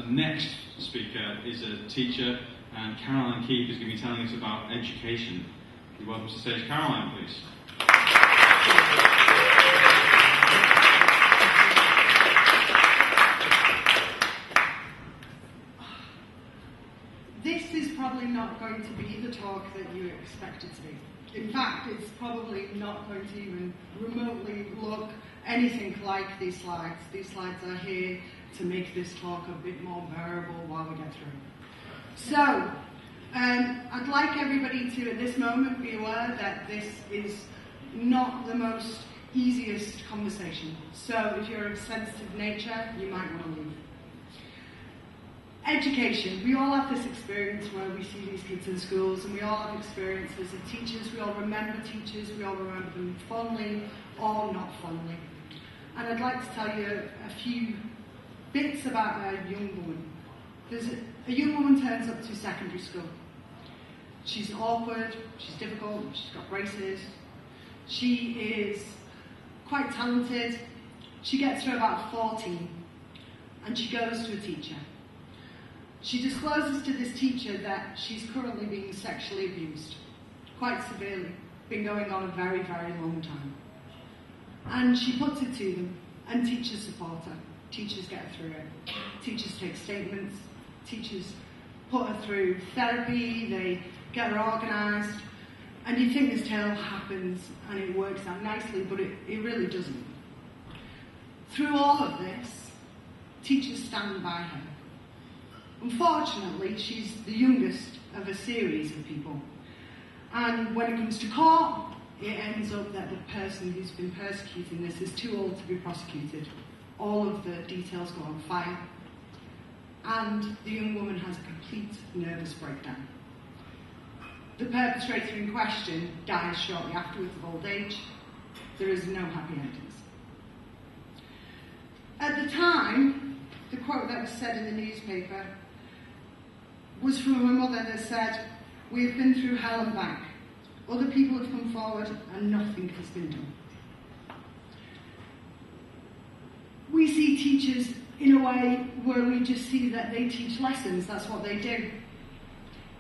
next speaker is a teacher, and Caroline Keefe is going to be telling us about education. You're welcome to stage Caroline, please. This is probably not going to be the talk that you expect it to be. In fact, it's probably not going to even remotely look anything like these slides. These slides are here to make this talk a bit more bearable while we get through. So, I'd like everybody to, at this moment, be aware that this is not the most easiest conversation. So, if you're of a sensitive nature, you might want to leave. Education. We all have this experience where we see these kids in schools, and we all have experiences of teachers. We all remember teachers. We all remember them fondly or not fondly. And I'd like to tell you a few bits about a young woman. A young woman turns up to secondary school. She's awkward, she's difficult, she's got braces. She is quite talented. She gets to about 14, and she goes to a teacher. She discloses to this teacher that she's currently being sexually abused, quite severely, been going on a very, very long time. And she puts it to them, and teachers support her. Teachers get her through it. Teachers take statements. Teachers put her through therapy. They get her organised. And you think this tale happens and it works out nicely, but it really doesn't. Through all of this, teachers stand by her. Unfortunately, she's the youngest of a series of people. And when it comes to court, it ends up that the person who's been persecuting this is too old to be prosecuted. All of the details go on file. And the young woman has a complete nervous breakdown. The perpetrator in question dies shortly afterwards of old age. There is no happy endings. At the time, the quote that was said in the newspaper was from a mother that said, "We've been through hell and back. Other people have come forward and nothing has been done." We see teachers in a way where we just see that they teach lessons. That's what they do.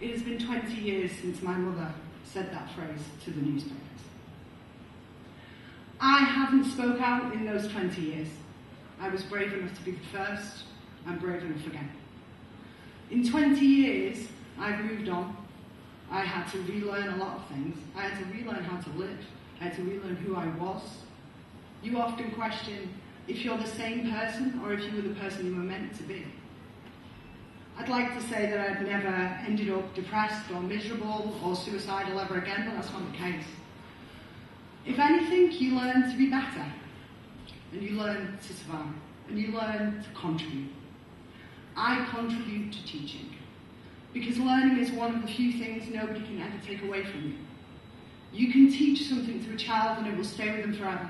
It has been 20 years since my mother said that phrase to the newspapers. I haven't spoke out in those 20 years. I was brave enough to be the first. I'm brave enough again. In 20 years, I've moved on. I had to relearn a lot of things. I had to relearn how to live. I had to relearn who I was. You often question if you're the same person or if you were the person you were meant to be. I'd like to say that I'd never ended up depressed or miserable or suicidal ever again, but that's not the case. If anything, you learn to be better, and you learn to survive, and you learn to contribute. I contribute to teaching, because learning is one of the few things nobody can ever take away from you. You can teach something to a child and it will stay with them forever.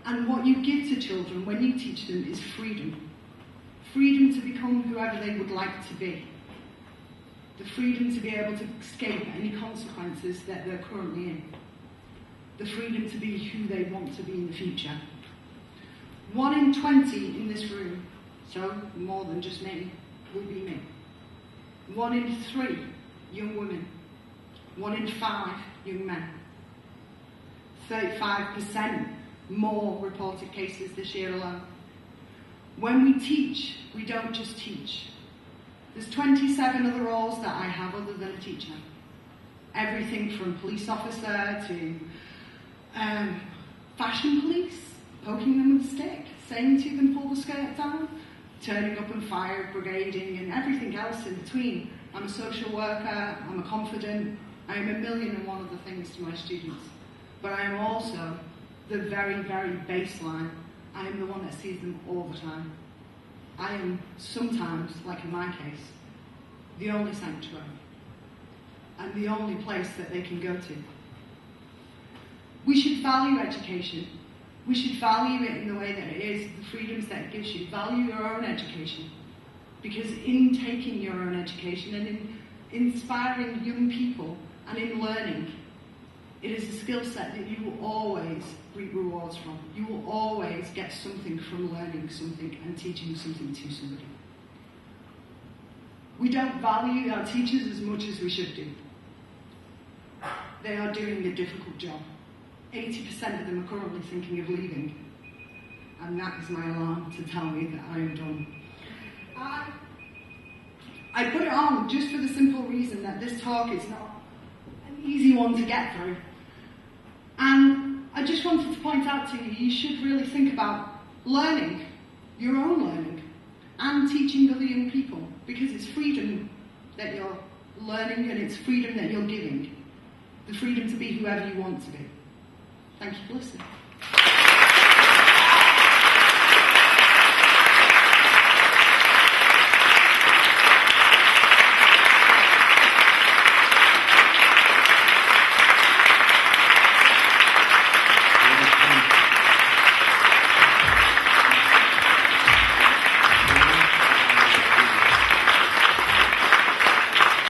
And what you give to children when you teach them is freedom. Freedom to become whoever they would like to be. The freedom to be able to escape any consequences that they're currently in. The freedom to be who they want to be in the future. 1 in 20 in this room, so more than just me, will be me. 1 in 3 young women. 1 in 5 young men. 35% more reported cases this year alone. When we teach, we don't just teach. There's 27 other roles that I have other than a teacher. Everything from police officer to fashion police, poking them with a stick, saying to them pull the skirt down, turning up and fire brigading and everything else in between. I'm a social worker, I'm a confidant, I am 1,000,001 other things to my students. But I am also the very, very baseline. I am the one that sees them all the time. I am sometimes, like in my case, the only sanctuary and the only place that they can go to. We should value education. We should value it in the way that it is, the freedoms that it gives you. Value your own education. Because in taking your own education and in inspiring young people and in learning, it is a skill set that you will always reap rewards from. You will always get something from learning something and teaching something to somebody. We don't value our teachers as much as we should do. They are doing a difficult job. 80% of them are currently thinking of leaving. And that is my alarm to tell me that I am done. I put it on just for the simple reason that this talk is not an easy one to get through. And I just wanted to point out to you, you should really think about learning, your own learning, and teaching other young people, because it's freedom that you're learning and it's freedom that you're giving. The freedom to be whoever you want to be. Thank you for listening.